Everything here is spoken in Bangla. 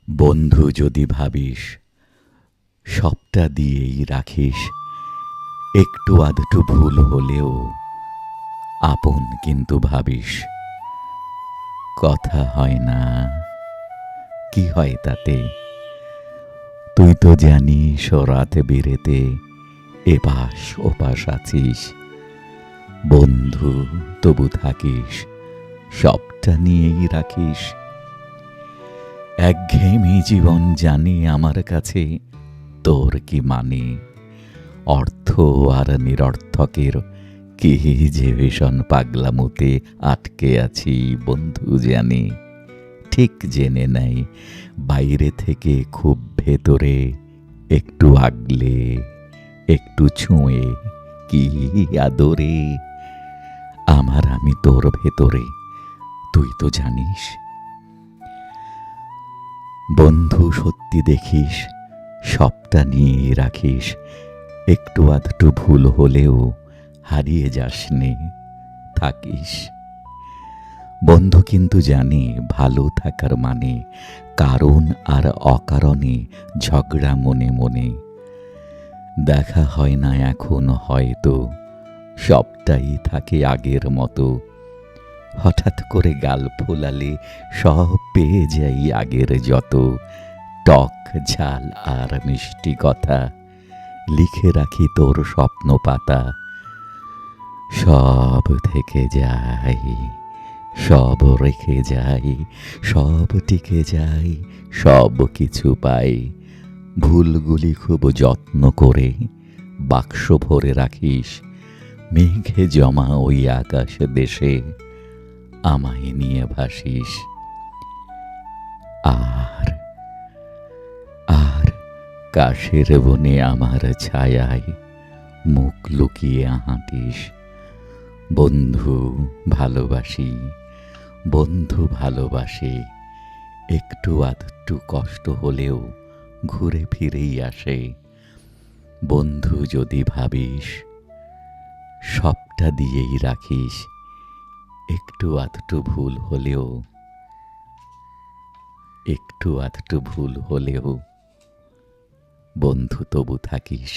বন্ধু যদি ভাবিস সবটা দিয়েই রাখিস, একটু আধটু ভুল হলেও আপন কিন্তু ভাবিস। কথা হয় না, কি হয় তাতে? তুই তো জানিস ও রাতে বেরেতে এপাশ ওপাশ আছিস। বন্ধু তবু থাকিস, সবটা নিয়েই রাখিস। একঘেয়েমি জীবন জানি আমার কাছে তোর কি মানে। অর্থ আর নিরর্থকের কি যে ভীষণ পাগলামোতে আটকে আছি বন্ধু জানি। ঠিক জেনে নেই বাইরে থেকে খুব ভেতরে, একটু আগলে একটু ছুঁয়ে কি আদরে আমার আমি তোর ভেতরে, তুই তো জানিস। বন্ধু সত্যি দেখিস, সবটা নিয়ে রাখিস, একটু আধটু ভুল হলেও হারিয়ে যাসনে, থাকিস। বন্ধু কিন্তু জানে ভালো থাকার মানে কারণ আর অকারণে ঝগড়া মনে মনে। দেখা হয় না এখন হয়তো, সবটাই থাকে আগের মতো। হঠাৎ করে গাল ফোলালে সব পেয়ে যাই আগের যত। টক ঝাল আর মিষ্টি কথা লিখে রাখি তোর স্বপ্ন পাতা। সব থেকে যাই, সব রেখে যাই, সব টিকে যাই, সব কিছু পাই। ভুলগুলি খুব যত্ন করে বাক্স ভরে রাখিস। মেঘে জমা ওই আকাশ দেশে আমায় নিয়ে ভাসিস। আর আর কাশের বনে আমার ছায়ায় মুখ লুকিয়ে হাঁটিস। বন্ধু ভালোবাসি, বন্ধু ভালোবাসে, একটু আধটু কষ্ট হলেও ঘুরে ফিরেই আসে। বন্ধু যদি ভাবিস সবটা দিয়েই রাখিস, একটু আধটু ভুল হলেও, একটু আধটু ভুল হলেও বন্ধু তবু থাকিস।